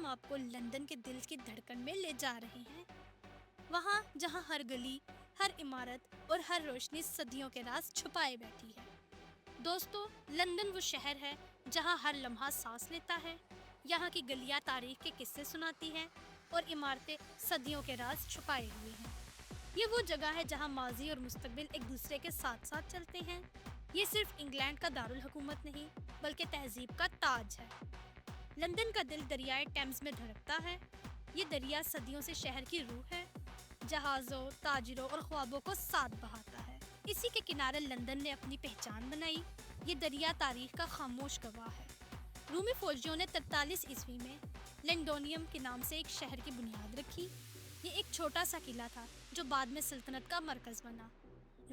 ہم آپ کو لندن کے دل کی دھڑکن میں لے جا رہے ہیں، وہاں جہاں ہر گلی، ہر عمارت اور ہر روشنی صدیوں کے راز چھپائے بیٹھی ہے۔ دوستو، لندن وہ شہر ہے جہاں ہر لمحہ سانس لیتا ہے۔ یہاں کی گلیاں تاریخ کے قصے سناتی ہیں اور عمارتیں صدیوں کے راز چھپائے ہوئے ہیں۔ یہ وہ جگہ ہے جہاں ماضی اور مستقبل ایک دوسرے کے ساتھ ساتھ چلتے ہیں۔ یہ صرف انگلینڈ کا دارالحکومت نہیں بلکہ تہذیب کا تاج ہے۔ لندن کا دل دریائے ٹیمز میں دھڑکتا ہے۔ یہ دریا صدیوں سے شہر کی روح ہے، جہازوں، تاجروں اور خوابوں کو ساتھ بہاتا ہے۔ اسی کے کنارے لندن نے اپنی پہچان بنائی۔ یہ دریا تاریخ کا خاموش گواہ ہے۔ رومی فوجیوں نے 43 عیسوی میں لینڈونیم کے نام سے ایک شہر کی بنیاد رکھی۔ یہ ایک چھوٹا سا قلعہ تھا جو بعد میں سلطنت کا مرکز بنا۔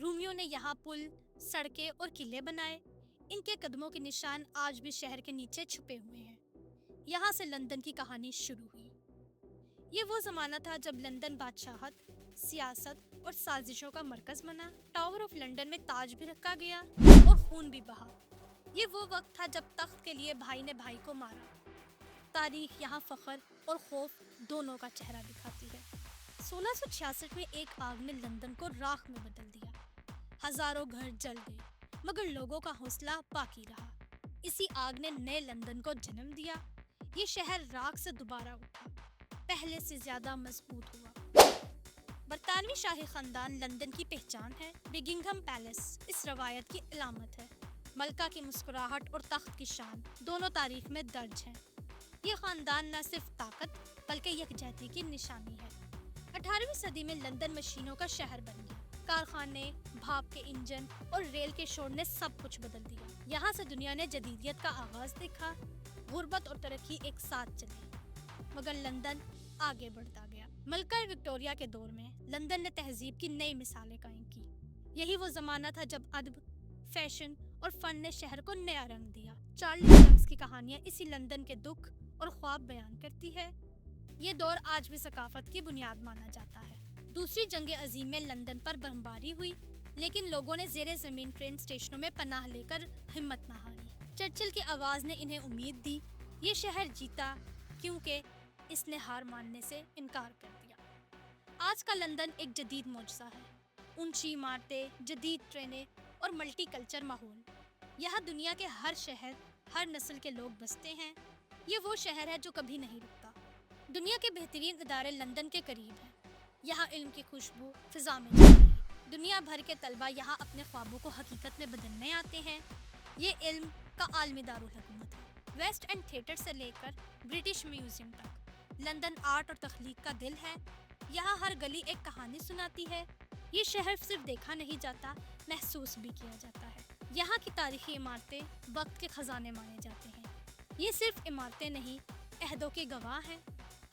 رومیوں نے یہاں پل، سڑکیں اور قلعے بنائے۔ ان کے قدموں کے نشان آج بھی شہر کے نیچے چھپے ہوئے ہیں۔ یہاں سے لندن کی کہانی شروع ہوئی۔ یہ وہ زمانہ تھا جب لندن بادشاہت، سیاست اور سازشوں کا مرکز بنا۔ ٹاور آف لندن میں تاج بھی رکھا گیا اور خون بھی بہا۔ یہ وہ وقت تھا جب تخت کے لیے بھائی نے بھائی کو مارا۔ تاریخ یہاں فخر اور خوف دونوں کا چہرہ دکھاتی ہے۔ 1666 میں ایک آگ نے لندن کو راکھ میں بدل دیا۔ ہزاروں گھر جل گئے مگر لوگوں کا حوصلہ باقی رہا۔ اسی آگ نے نئے لندن کو جنم دیا۔ یہ شہر راکھ سے دوبارہ اٹھا، پہلے سے زیادہ مضبوط ہوا۔ برطانوی شاہی خاندان لندن کی پہچان ہے۔ بکنگھم پیلس اس روایت کی علامت ہے۔ ملکہ کی مسکراہٹ اور تخت کی شان دونوں تاریخ میں درج ہیں۔ یہ خاندان نہ صرف طاقت بلکہ یکجہتی کی نشانی ہے۔ 18ویں صدی میں لندن مشینوں کا شہر بن گیا۔ کارخانے، بھاپ کے انجن اور ریل کے شور نے سب کچھ بدل دیا۔ یہاں سے دنیا نے جدیدیت کا آغاز دیکھا۔ غربت اور ترقی ایک ساتھ چلی مگر لندن آگے بڑھتا گیا۔ ملکہ وکٹوریہ کے دور میں لندن نے تہذیب کی نئی مثالیں قائم کی۔ یہی وہ زمانہ تھا جب ادب، فیشن اور فن نے شہر کو نیا رنگ دیا۔ چارلس ڈکنس کی کہانیاں اسی لندن کے دکھ اور خواب بیان کرتی ہے۔ یہ دور آج بھی ثقافت کی بنیاد مانا جاتا ہے۔ دوسری جنگ عظیم میں لندن پر بمباری ہوئی لیکن لوگوں نے زیر زمین ٹرین اسٹیشنوں میں پناہ لے کر ہمت نہ ہاری۔ چرچل کی آواز نے انہیں امید دی۔ یہ شہر جیتا کیونکہ اس نے ہار ماننے سے انکار کر دیا۔ آج کا لندن ایک جدید معجزہ ہے۔ اونچی عمارتیں، جدید ٹرینیں اور ملٹی کلچر ماحول۔ یہاں دنیا کے ہر شہر، ہر نسل کے لوگ بستے ہیں۔ یہ وہ شہر ہے جو کبھی نہیں رکتا۔ دنیا کے بہترین ادارے لندن کے قریب ہیں۔ یہاں علم کی خوشبو فضا میں چل رہی ہے۔ دنیا بھر کے طلبہ یہاں اپنے خوابوں کو حقیقت میں بدلنے آتے ہیں۔ یہ علم کا عالمی دارالحکومت ہے۔ ویسٹ اینڈ تھیٹر سے لے کر برٹش میوزیم تک، لندن آرٹ اور تخلیق کا دل ہے۔ یہاں ہر گلی ایک کہانی سناتی ہے۔ یہ شہر صرف دیکھا نہیں جاتا، محسوس بھی کیا جاتا ہے۔ یہاں کی تاریخی عمارتیں وقت کے خزانے مانے جاتے ہیں۔ یہ صرف عمارتیں نہیں، عہدوں کے گواہ ہیں۔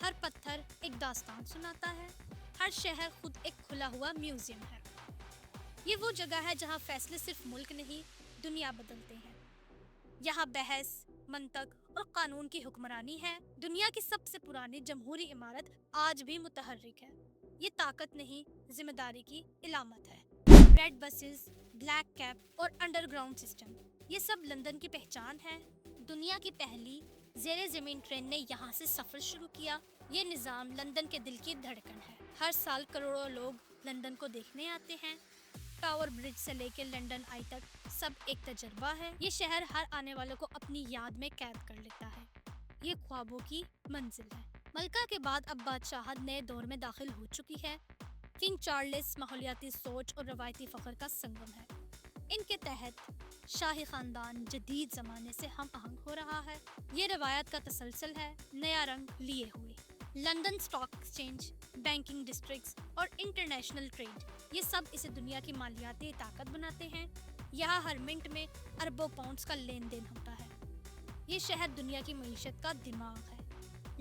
ہر پتھر ایک داستان سناتا ہے، ہر شہر خود ایک کھلا ہوا میوزیم ہے۔ یہ وہ جگہ ہے جہاں فیصلے صرف ملک نہیں، دنیا بدلتے ہیں۔ یہاں بحث، منطق اور قانون کی حکمرانی ہے۔ دنیا کی سب سے پرانی جمہوری عمارت آج بھی متحرک ہے۔ یہ طاقت نہیں، ذمہ داری کی علامت ہے۔ ریڈ بسز، بلیک کیپ اور انڈر گراؤنڈ سسٹم، یہ سب لندن کی پہچان ہے۔ دنیا کی پہلی زیر زمین ٹرین نے یہاں سے سفر شروع کیا۔ یہ نظام لندن کے دل کی دھڑکن ہے۔ ہر سال کروڑوں لوگ لندن کو دیکھنے آتے ہیں۔ ٹاور برج سے لے کے لندن آئی تک سب ایک تجربہ ہے۔ یہ شہر ہر آنے والوں کو اپنی یاد میں قید کر لیتا ہے۔ یہ خوابوں کی منزل ہے۔ ملکہ کے بعد اب بادشاہت نئے دور میں داخل ہو چکی ہے۔ کنگ چارلس ماحولیاتی سوچ اور روایتی فخر کا سنگم ہے۔ ان کے تحت شاہی خاندان جدید زمانے سے ہم آہنگ ہو رہا ہے۔ یہ روایت کا تسلسل ہے، نیا رنگ لیے ہوئے۔ London stock exchange, banking districts اور انٹرنیشنل ٹریڈ، یہ سب اسے دنیا کی مالیاتی طاقت بناتے ہیں۔ یہاں ہر منٹ میں اربوں پاؤنڈز کا لین دین ہوتا ہے۔ یہ شہر دنیا کی معیشت کا دماغ ہے۔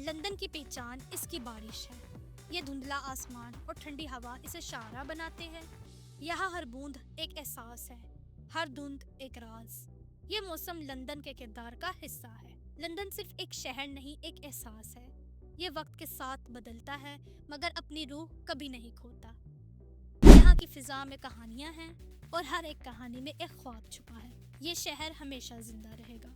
لندن کی پہچان اس کی بارش ہے۔ یہ دھندلا آسمان اور ٹھنڈی ہوا اسے شاہراہ بناتے ہیں۔ یہاں ہر بوند ایک احساس ہے، ہر دھند ایک راز۔ یہ موسم لندن کے کردار کا حصہ ہے۔ لندن صرف ایک شہر نہیں، ایک احساس ہے۔ یہ وقت کے ساتھ بدلتا ہے مگر اپنی روح کبھی نہیں کھوتا۔ یہاں کی فضا میں کہانیاں ہیں اور ہر ایک کہانی میں ایک خواب چھپا ہے۔ یہ شہر ہمیشہ زندہ رہے گا۔